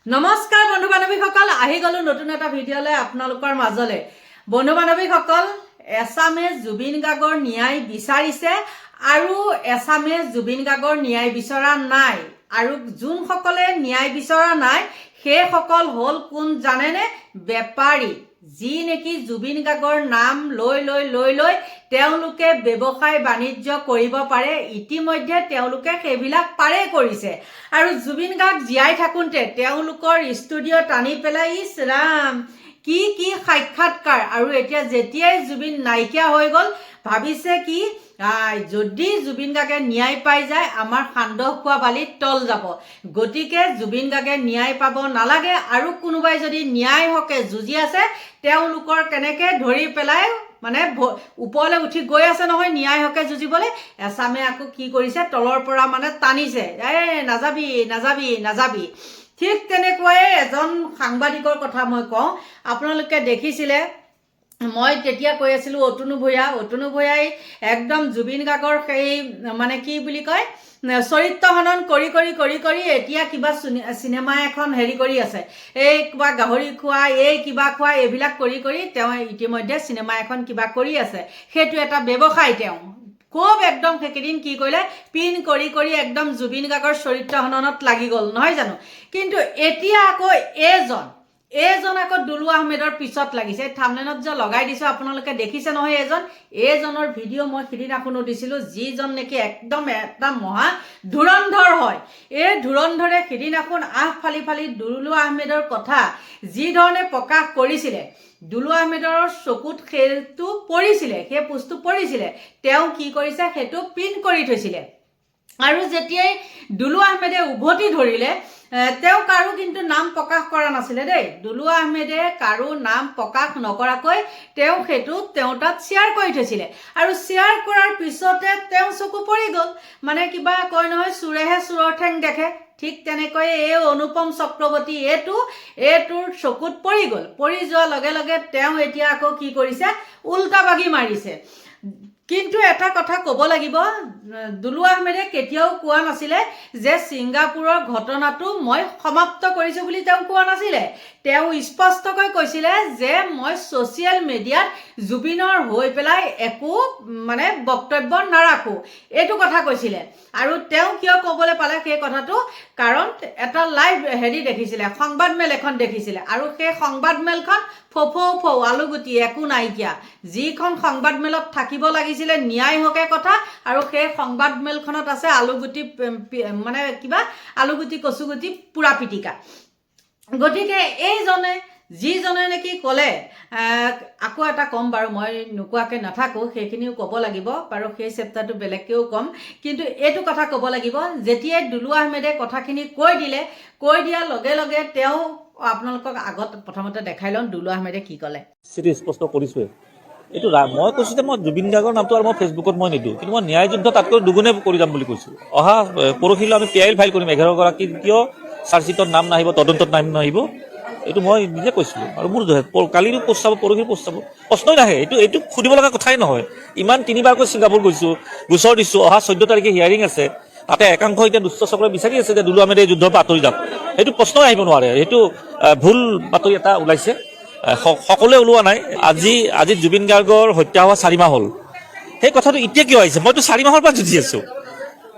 নমস্কাৰ বন্ধু বান্ধৱীসকল, আহি গলো নতুন এটা ভিডিঅ'লৈ আপোনালোকৰ মাজলৈ। বন্ধু বান্ধৱীসকল, এছামে জুবিন গাৰ্গৰ ন্যায় বিচাৰিছে আৰু এছামে জুবিন গাৰ্গৰ ন্যায় বিচৰা নাই। আৰু যোনসকলে ন্যায় বিচৰা নাই সেইসকল হ'ল কোন জানেনে? বেপাৰী, যি নেকি জুবিন গাৰ্গৰ নাম লৈ তেওঁলোকে ব্যৱসায় বাণিজ্য কৰিব পাৰে। ইতিমধ্যে তেওঁলোকে সেইবিলাক পাৰে কৰিছে। আৰু জুবিন গাৰ্গ জীয়াই থাকোঁতে তেওঁলোকৰ ষ্টুডিঅ' টানি পেলাই ইছ ৰাম কি সাক্ষাৎকাৰ। আৰু এতিয়া যেতিয়াই জুবিন নাইকিয়া হৈ গ'ল ভাবিছে কি যদি জুবিন গাৰ্গে ন্যায় পাই যায় আমাৰ সান্দহ খোৱা বালিত তল যাব। গতিকে জুবিন গাৰ্গে ন্যায় পাব নালাগে। আৰু কোনোবাই যদি ন্যায় হকে যুঁজি আছে তেওঁলোকৰ কেনেকৈ ধৰি পেলাই মানে ওপৰলৈ উঠি গৈ আছে নহয় ন্যায় হকে যুঁজিবলৈ, এছামে আকৌ কি কৰিছে তলৰ পৰা মানে টানিছে, নাযাবি। ঠিক তেনেকুৱাই এজন সাংবাদিকৰ কথা মই কওঁ। আপোনালোকে দেখিছিলে মই তেতিয়া কৈ আছিলোঁ অতনু ভূঞাই একদম জুবিন গাৰ্গৰ সেই মানে কি বুলি কয় চৰিত্ৰ হনন কৰি এতিয়া কিবা চিনেমা এখন হেৰি কৰি আছে। এই কিবা গাহৰি খোৱা, এই কিবা খোৱা, এইবিলাক কৰি তেওঁ ইতিমধ্যে চিনেমা এখন কিবা কৰি আছে। সেইটো এটা ব্যৱসায়। তেওঁ খুব একদম সেইকেইদিন কি কৰিলে পিন কৰি একদম জুবিন গাৰ্গৰ চৰিত্ৰ হননত লাগি গ'ল নহয় জানো। কিন্তু এতিয়া আকৌ এইজন আকৌ দুলু আহমেদৰ পিছত লাগিছে। থাম্বনেইলত যে লগাই দিছোঁ আপোনালোকে দেখিছে নহয়। এইজনৰ ভিডিঅ' মই সিদিনাখনো দিছিলোঁ, যিজন নেকি একদম এটা মহা ধুৰন্ধৰ হয়। এই ধুৰন্ধৰে সিদিনাখন আহ ফালি দুলু আহমেদৰ কথা যি ধৰণে প্ৰকাশ কৰিছিলে, দুলু আহমেদৰ চকুত সেইটো পৰিছিলে, সেই পোষ্টটো পৰিছিলে। তেওঁ কি কৰিছে সেইটো প্ৰিণ্ট কৰি থৈছিলে। আৰু যেতিয়াই দুলু আহমেদে উভতি ধৰিলে তেওঁ কাৰো কিন্তু নাম প্ৰকাশ কৰা নাছিলে দেই। দুলু আহমেদে কাৰো নাম প্ৰকাশ নকৰাকৈ তেওঁ সেইটো তাত শ্বেয়াৰ কৰি থৈছিলে। আৰু শ্বেয়াৰ কৰাৰ পিছতে তেওঁ চকু পৰি গ'ল। মানে কিবা কয় নহয় চোৰেহে চোৰৰ ঠেং দেখে, ঠিক তেনেকৈ এই অনুপম চক্ৰৱৰ্তী এইটোৰ চকুত পৰি গ'ল। পৰি যোৱাৰ লগে লগে তেওঁ এতিয়া আকৌ কি কৰিছে উল্টা বাগি মাৰিছে। কিন্তু এটা কথা ক'ব লাগিব, দুলু আহমেদে কেতিয়াও কোৱা নাছিলে যে ছিংগাপুৰৰ ঘটনাটো মই সমাপ্ত কৰিছোঁ বুলি তেওঁ কোৱা নাছিলে। তেওঁ স্পষ্টকৈ কৈছিলে যে মই ছ'চিয়েল মিডিয়াত জুবিনৰ হৈ পেলাই একো মানে বক্তব্য নাৰাখোঁ, এইটো কথা কৈছিলে। আৰু তেওঁ কিয় ক'বলৈ পালে সেই কথাটো, কাৰণ এটা লাইভ দেখিছিলে, সংবাদমেল এখন দেখিছিলে। আৰু সেই সংবাদমেলখন ফৌ আলুগুটি একো নাইকিয়া। যিখন সংবাদমেলত থাকিব লাগিছিলে ন্যায় হকে কথা, আৰু সেই সংবাদমেলখনত আছে আলুগুটি মানে কিবা আলুগুটি কচুগুটি পুৰা পিটিকা। গতিকে যিজনে নেকি ক'লে, আকৌ এটা ক'ম বাৰু, মই নোকোৱাকৈ নাথাকোঁ, সেইখিনিও ক'ব লাগিব বাৰু, সেই চেপ্টাৰটো বেলেগকৈও ক'ম। কিন্তু এইটো কথা ক'ব লাগিব, যেতিয়াই দুলু আহমেদে কথাখিনি কৈ দিয়াৰ লগে লগে তেওঁ আপোনালোকক আগত প্ৰথমতে দেখাই লওঁ দুলু আহমেদে কি ক'লে। স্পষ্ট কৰিছোৱে এইটো মই কৈছোঁ যে মই জুবিন গাৰ্গৰ নামটো আৰু মই ফেচবুকত মই নিদিওঁ, কিন্তু মই ন্যায় যুদ্ধ তাতকৈ দুগুণে কৰি যাম বুলি কৈছোঁ। অহা পৰহিলৈ আমি PIL ফাইল কৰিম। 11গৰাকী কিয় চাৰ্জশ্বিটত নাম নাহিব, তদন্তত নাম নাহিব, এইটো মই নিজে কৈছিলোঁ। আৰু মোৰ কালিৰো পোষ্ট চাব, পৰহিৰ পোষ্ট চাব, প্ৰশ্নই নাহে। এইটো সুধিব লগা কথাই নহয়। ইমান 3বাৰকৈ ছিংগাপুৰ গৈছোঁ, গোচৰ দিছোঁ। অহা 14 তাৰিখে হিয়াৰিং আছে, তাতে একাংশ এতিয়া দুষ্ট চক্ৰই বিচাৰি আছে যে দুলু আহমেদে যুদ্ধৰ পৰা আঁতৰি যাওক। সেইটো প্ৰশ্নই আহিব নোৱাৰে। সেইটো ভুল বাতৰি এটা ওলাইছে, সকলোৱে ওলোৱা নাই। আজি জুবিন গাৰ্গৰ হত্যা হোৱা 4 মাহ হ'ল। সেই কথাটো এতিয়া কিয় আহিছে? মইতো 4 মাহৰ পৰা যুঁজি আছোঁ।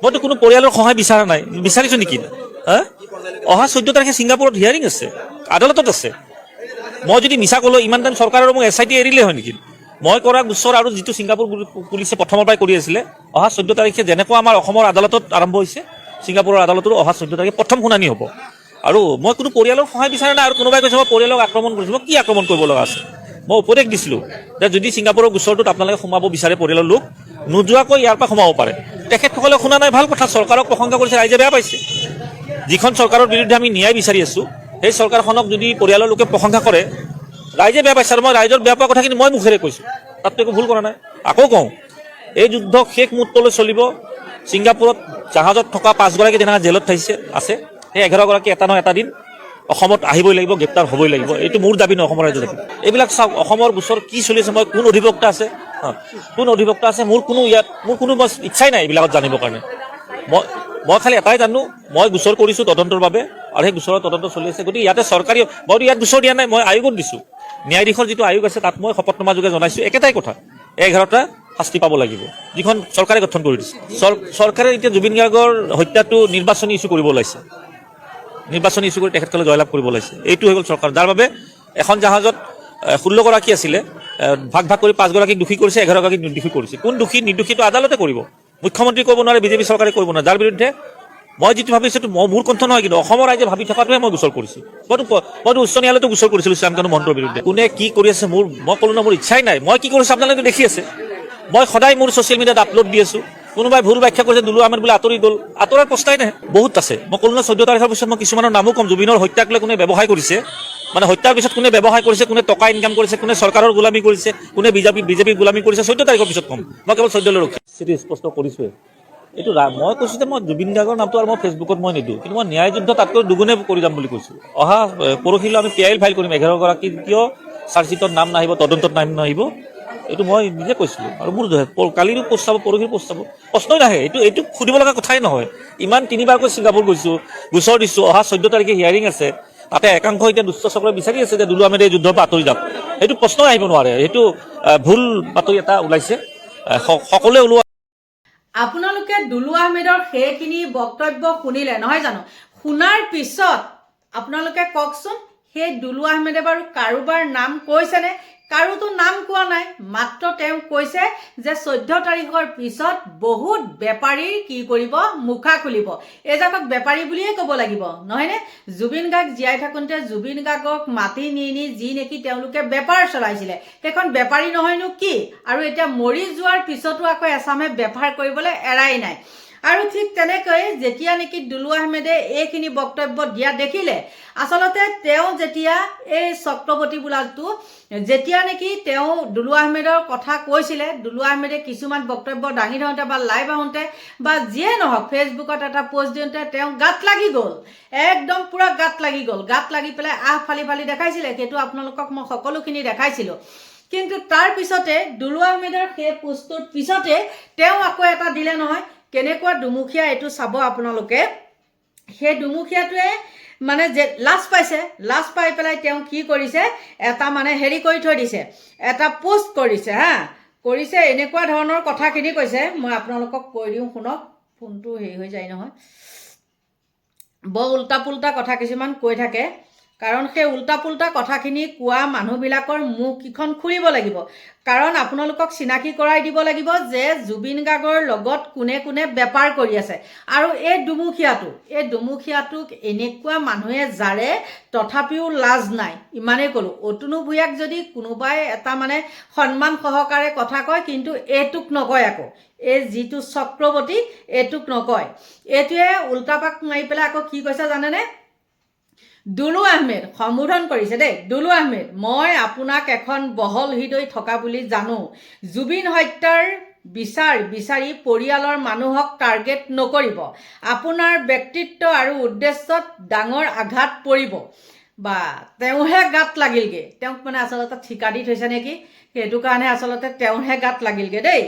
মইতো কোনো পৰিয়ালৰ সহায় বিচৰা নাই, বিচাৰিছোঁ নেকি? অহা 14 তাৰিখে ছিংগাপুৰত হিয়াৰিং আছে, আদালতত আছে। মই যদি মিছা ক'লো ইমান টাইম চৰকাৰৰ মোক SIT এৰিলে হয় নেকি? মই কৰা গোচৰ আৰু যিটো ছিংগাপুৰ পুলিচে প্ৰথমৰ পৰাই কৰি আছিলে, অহা 14 তাৰিখে যেনেকুৱা আমাৰ অসমৰ আদালতত আৰম্ভ হৈছে, ছিংগাপুৰৰ আদালততো অহা 14 তাৰিখে প্ৰথম শুনানি হ'ব। আৰু মই কোনো পৰিয়ালৰ সহায় বিচৰা নাই। আৰু কোনোবাই কৈছে মই পৰিয়ালক আক্ৰমণ কৰিছোঁ। মই কি আক্ৰমণ কৰিব লগা আছে? মই উপদেশ দিছিলোঁ যে যদি ছিংগাপুৰৰ গোচৰটোত আপোনালোকে সোমাব বিচাৰে পৰিয়ালৰ লোক, নোযোৱাকৈ ইয়াৰ পৰা সোমাব পাৰে। তেখেতসকলে শুনা নাই, ভাল কথা। চৰকাৰক প্ৰশংসা কৰিছে, ৰাইজে বেয়া পাইছে। যিখন চৰকাৰৰ বিৰুদ্ধে আমি ন্যায় বিচাৰি আছোঁ সেই চৰকাৰখনক যদি পৰিয়ালৰ লোকে প্ৰশংসা কৰে, ৰাইজে বেয়া পাইছে। আৰু মই ৰাইজৰ বেয়া পোৱা কথাখিনি মই মুখেৰে কৈছোঁ, তাততো একো ভুল কৰা নাই। আকৌ কওঁ, এই যুদ্ধ শেষ মুহূৰ্তলৈ চলিব। ছিংগাপুৰত জাহাজত থকা 5গৰাকী যেনেকৈ জেলত আছে, সেই 11গৰাকী এটা নহয় এটা দিন অসমত আহিবই লাগিব, গ্ৰেপ্তাৰ হ'বই লাগিব। এইটো মোৰ দাবী নহয়, অসমৰ ৰাইজৰ দাবী। এইবিলাক চাওক, অসমৰ গোচৰ কি চলি আছে, কোন অধিবক্তা আছে, মোৰ কোনো ইচ্ছাই নাই এইবিলাকত জানিবৰ কাৰণে। মই খালি এটাই জানো, মই গোচৰ কৰিছোঁ তদন্তৰ বাবে। আৰু সেই গোচৰৰ তদন্ত চলি আছে। গতিকে ইয়াতে চৰকাৰী মইতো ইয়াত গোচৰ দিয়া নাই, মই আয়োগত দিছোঁ। ন্যায়াধীশৰ যিটো আয়োগ আছে তাত মই শপতনামা যোগে জনাইছোঁ একেটাই কথা, 11টা শাস্তি পাব লাগিব, যিখন চৰকাৰে গঠন কৰি দিছে। চৰকাৰে এতিয়া জুবিন গাৰ্গৰ হত্যাটো নিৰ্বাচনী ইছ্যু কৰিব ওলাইছে, নিৰ্বাচনী ইছ্যু কৰি তেখেতসকলে জয়লাভ কৰিব ওলাইছে। এইটো হৈ গ'ল চৰকাৰ, যাৰ বাবে এখন জাহাজত 16 গৰাকী আছিলে, ভাগ ভাগ কৰি 5 গৰাকীক দোষী কৰিছে, 11 গৰাকীক নিৰ্দোষী কৰিছে। কোন দোষী নিৰ্দোষীটো আদালতে কৰিব, মুখ্যমন্ত্ৰী কৰিব নোৱাৰে, বিজেপি চৰকাৰে কৰিব নোৱাৰে। যাৰ বিৰুদ্ধে মই যিটো ভাবিছোঁ মোৰ কণ্ঠ নহয়, কিন্তু অসমৰ ৰাইজে ভাবি থকাটোহে মই গোচৰ কৰিছোঁ। মইতো উচ্চ ন্যায়ালয়তো গোচৰ কৰিছিলোঁ শ্যামকানু মহন্তৰ বিৰুদ্ধে। কোনে কি কৰি আছে মই ক'লো ন, মোৰ ইচ্ছাই নাই। মই কি কৰিছোঁ আপোনালোকে দেখি আছে, মই সদায় মোৰ ছ'চিয়েল মিডিয়াত আপলোড দি আছোঁ। কোনোবাই ভুল ব্যাখ্যা কৰিছে, দুলু আহমেদ বোলে আঁতৰি গ'ল, আঁতৰাৰ প্ৰশ্নই নাই, বহুত আছে। মই ক'লো ন 14 তাৰিখৰ পিছত মই কিছুমানৰ নামো ক'ম, জুবিনৰ হত্যাক লৈ কোনে ব্যৱসায় কৰিছে, মানে হত্যাৰ পিছত কোনে ব্যৱসায় কৰিছে, কোনে টকা ইনকাম কৰিছে, কোনে চৰকাৰৰ গোলামী কৰিছে, কোনে বিজেপিৰ গোলামী কৰিছে, 14 তাৰিখৰ পিছত ক'ম। মই কেৱল 14 লৈ ৰখি স্পষ্ট কৰিছোৱে। এইটো মই কৈছোঁ যে মই জুবিন গাৰ্গৰ নামটো আৰু মই ফেচবুকত মই নিদিওঁ, কিন্তু মই ন্যায় যুদ্ধ তাতকৈ দুগুণে কৰি যাম বুলি কৈছোঁ। অহা পৰহিলৈ আমি PIL ফাইল কৰিম, 11 গৰাকী কিয় চাৰ্জশ্বিটত নাম নাহিব, তদন্তত নাম নাহিব, এইটো মই নিজে কৈছিলোঁ। আৰু মোৰ কালিৰো পোষ্ট চাব, পৰহিৰ পোষ্ট চাব, প্ৰশ্নই নাহে। এইটো সুধিব লগা কথাই নহয়। ইমান 3বাৰকৈ ছিংগাপুৰ গৈছোঁ, গোচৰ দিছোঁ, অহা 14 তাৰিখে হিয়াৰিং আছে, তাতে একাংশ এতিয়া দুষ্ট চক্ৰই বিচাৰি আছে যে দুলু আহমেদে এই যুদ্ধৰ পৰা আঁতৰি যাওক। সেইটো প্ৰশ্নই আহিব নোৱাৰে, সেইটো ভুল বাতৰি এটা ওলাইছে, সকলোৱে ওলোৱা। আপোনালোকে দুলু আহমেদৰ সেইখিনি বক্তব্য শুনিলে নহয় জানো? শুনাৰ পিছত আপোনালোকে কওকচোন, সেই দুলু আহমেদে বাৰু কাৰোবাৰ নাম কৈছেনে? কাৰোতো নাম কোৱা নাই, মাত্ৰ তেওঁ কৈছে যে 14 তাৰিখৰ পিছত বহুত বেপাৰীৰ কি কৰিব, মুখা খুলিব। এইজাকক বেপাৰী বুলিয়ে ক'ব লাগিব নহয়নে? জুবিন গাৰ্গ জীয়াই থাকোঁতে জুবিন গাৰ্গক মাতি নি যি নেকি তেওঁলোকে বেপাৰ চলাইছিলে, সেইখন বেপাৰী নহয়নো কি? আৰু এতিয়া মৰি যোৱাৰ পিছতো আকৌ এচামে বেপাৰ কৰিবলৈ এৰাই নাই। আৰু ঠিক তেনেকৈ যেতিয়া নেকি দুলু আহমেদে এইখিনি বক্তব্য দিয়া দেখিলে, আচলতে তেওঁ যেতিয়া এই চক্ৰৱৰ্তী বোলাটো যেতিয়া নেকি তেওঁ দুলু আহমেদৰ কথা কৈছিলে, দুলু আহমেদে কিছুমান বক্তব্য দাঙি ধৰোঁতে বা লাইভ আহোঁতে বা যিয়ে নহওক ফেচবুকত এটা পোষ্ট দিওঁতে তেওঁ গাত লাগি গ'ল, একদম পুৰা গাত লাগি গ'ল। গাত লাগি পেলাই ফালি ফালি দেখাইছিলে, সেইটো আপোনালোকক মই সকলোখিনি দেখাইছিলোঁ। কিন্তু তাৰ পিছতে দুলু আহমেদৰ সেই পোষ্টটোৰ পিছতে তেওঁ আকৌ এটা দিলে নহয়, কেনেকুৱা দুমুখীয়া এইটো চাব আপোনালোকে। সেই দুমুখীয়াটোৱে মানে যে লাজ পাইছে, লাজ পাই পেলাই তেওঁ কি কৰিছে, এটা মানে হেৰি কৰি থৈ দিছে, এটা পোষ্ট কৰিছে কৰিছে, এনেকুৱা ধৰণৰ কথাখিনি কৈছে। মই আপোনালোকক কৈ দিওঁ শুনক, ফোনটো হেৰি হৈ যায় নহয়, বৰ উল্টা পুল্টা কথা কিছুমান কৈ থাকে। কাৰণ সেই উল্টা পুল্টা কথাখিনি কোৱা মানুহবিলাকৰ মুখকেইখন খুলিব লাগিব। কাৰণ আপোনালোকক চিনাকি কৰাই দিব লাগিব যে জুবিন গাৰ্গৰ লগত কোনে কোনে বেপাৰ কৰি আছে। আৰু এই দুমুখীয়াটোক এনেকুৱা মানুহে জাৰে, তথাপিও লাজ নাই, ইমানেই ক'লোঁ। অতুনু ভূঞাক যদি কোনোবাই এটা মানে সন্মান সহকাৰে কথা কয়, কিন্তু এইটোক নকয়। আকৌ এই যিটো চক্ৰৱৰ্তী এইটোক নকয়। এইটোৱে উল্টাপাক মাৰি পেলাই আকৌ কি কৈছে জানেনে? দুলু আহমেদ সম্বোধন কৰিছে দেই, দুলু আহমেদ, মই আপোনাক এখন বহল হৃদয় থকা বুলি জানো। জুবিন হত্যাৰ বিচাৰি পৰিয়ালৰ মানুহক টাৰ্গেট নকৰিব। আপোনাৰ ব্যক্তিত্ব আৰু উদ্দেশ্যত ডাঙৰ আঘাত পৰিব। বা তেওঁহে গাত লাগিলগৈ, তেওঁক মানে আচলতে ঠিকা দি থৈছে নেকি, সেইটো কাৰণে আচলতে তেওঁহে গাত লাগিলগৈ দেই।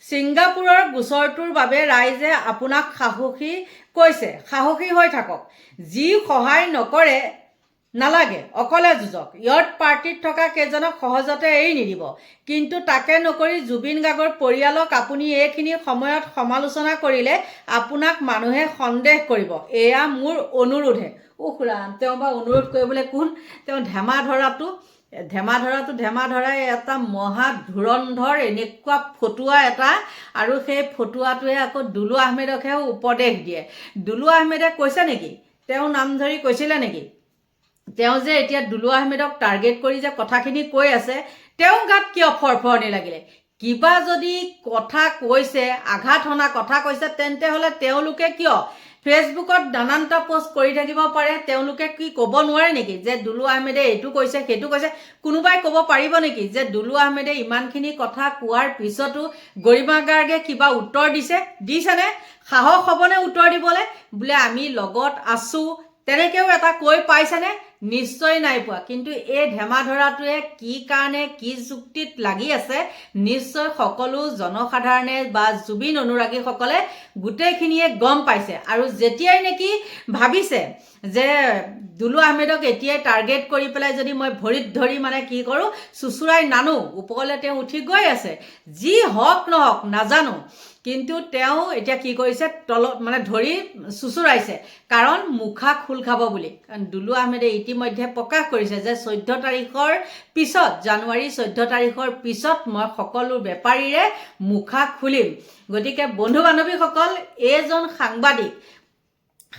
ছিংগাপুৰৰ গোচৰটোৰ বাবে ৰাইজে আপোনাক সাহসী কৈছে, সাহসী হৈ থাকক। যি সহায় নকৰে নালাগে, অকলে যুঁজক। ইয়ত পাৰ্টিত থকা কেইজনক সহজতে এৰি নিদিব। কিন্তু তাকে নকৰি জুবিন গাৰ্গৰ পৰিয়ালক আপুনি এইখিনি সময়ত সমালোচনা কৰিলে আপোনাক মানুহে সন্দেহ কৰিব। এয়া মোৰ অনুৰোধহে। ৰাম, তেওঁ বা অনুৰোধ কৰিবলৈ কোন? তেওঁ ধেমা ধৰাই এটা মহা ধুৰন্ধৰ, এনেকুৱা ফটুৱা এটা। আৰু সেই ফটুৱাটোৱে আকৌ দুলু আহমেদকহে উপদেশ দিয়ে। দুলু আহমেদে কৈছে নেকি, তেওঁ নাম ধৰি কৈছিলে নেকি? তেওঁ যে এতিয়া দুলু আহমেদক টাৰ্গেট কৰি যে কথাখিনি কৈ আছে, তেওঁ গাত কিয় ফৰফৰণি লাগিলে? কিবা যদি কথা কৈছে, আঘাত হনা কথা কৈছে, তেন্তে হ'লে তেওঁলোকে কিয় ফেচবুকত নানানটা পোষ্ট কৰি থাকিব পাৰে? তেওঁলোকে কি ক'ব নোৱাৰে নেকি যে দুলু আহমেদে এইটো কৈছে সেইটো কৈছে? কোনোবাই ক'ব পাৰিব নেকি যে দুলু আহমেদে ইমানখিনি কথা কোৱাৰ পিছতো গৰিমা গাৰ্গে কিবা উত্তৰ দিছেনে? সাহস হ'বনে উত্তৰ দিবলৈ? বোলে আমি লগত আছোঁ, তেনেকৈও এটা কৈ পাইছেনে? নিশ্চয় নাই পোৱা। কিন্তু এই ধেমাধৰাটোৱে কি কাৰণে কি যুক্তিত লাগি আছে নিশ্চয় সকলো জনসাধাৰণে বা জুবিন অনুৰাগীসকলে গোটেইখিনিয়ে গম পাইছে। আৰু যেতিয়াই নেকি ভাবিছে যে দুলু আহমেদক এতিয়াই টাৰ্গেট কৰি পেলাই যদি মই ভৰিত ধৰি মানে কি কৰোঁ চুচুৰাই নানো, ওপৰলৈ তেওঁ উঠি গৈ আছে। যি হওক নহওক নাজানো, কিন্তু তেওঁ এতিয়া কি কৰিছে তলত মানে ধৰি চুচুৰাইছে, কাৰণ মুখা খোল খাব বুলি। কাৰণ দুলু আহমেদে ইতিমধ্যে প্ৰকাশ কৰিছে যে 14 তাৰিখৰ পিছত, জানুৱাৰী 14 তাৰিখৰ পিছত মই সকলো বেপাৰীৰে মুখা খুলিম। গতিকে বন্ধু বান্ধৱীসকল, এইজন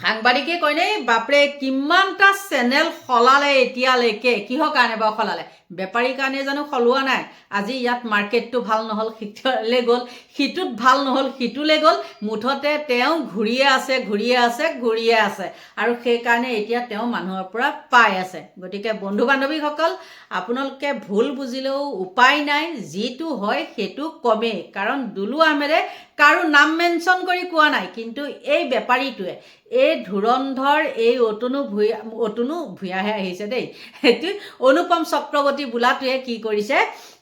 সাংবাদিকে কয়নে বাপৰে কিমানটা চেনেল সলালে এতিয়ালৈকে। কিহৰ কাৰণে বাৰু সলালে? বেপাৰীৰ কাৰণে জানো সলোৱা নাই? আজি ইয়াত মাৰ্কেটটো ভাল নহ'ল সিটোলৈ গ'ল, সিটোত ভাল নহ'ল সিটোলৈ গ'ল, মুঠতে তেওঁ ঘূৰিয়ে আছে আৰু সেইকাৰণে এতিয়া তেওঁ মানুহৰ পৰা পাই আছে। গতিকে বন্ধু বান্ধৱীসকল, আপোনালোকে ভুল বুজিলেও উপায় নাই, যিটো হয় সেইটো কমেই। কাৰণ দুলু আহমেদে কাৰো নাম মেনশ্যন কৰি কোৱা নাই, কিন্তু এই বেপাৰীটোৱে, এই ধুৰন্ধৰ এই অতনু ভূঞাহে আহিছে দেই, সেইটো অনুপম চক্ৰৱৰ্তী বোলাটোৱে কি কৰিছে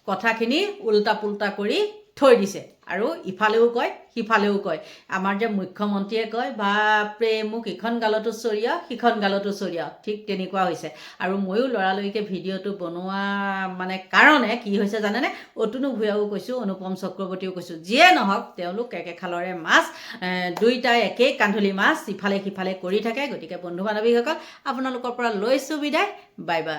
কথাখিনি উল্টা পুল্টা কৰি থৈ দিছে। আৰু ইফালেও কয় সিফালেও কয়। আমাৰ যে মুখ্যমন্ত্ৰীয়ে কয় বাপৰে মোক ইখন গালতো চৰিয়া সিখন গালতো চৰিয়া, ঠিক তেনেকুৱা হৈছে। আৰু ময়ো লৰালৰিকৈ ভিডিঅ'টো বনোৱা মানে কাৰণে কি হৈছে জানেনে, অতনু ভূঞাও কৈছোঁ, অনুপম চক্ৰৱৰ্তীও কৈছোঁ, যিয়ে নহওক তেওঁলোক একেখালৰে মাছ, দুইটাই একেই কান্ধুলি মাছ, ইফালে সিফালে কৰি থাকে। গতিকে বন্ধু বান্ধৱীসকল, আপোনালোকৰ পৰা লৈছোঁ বিদায়, বাই বাই।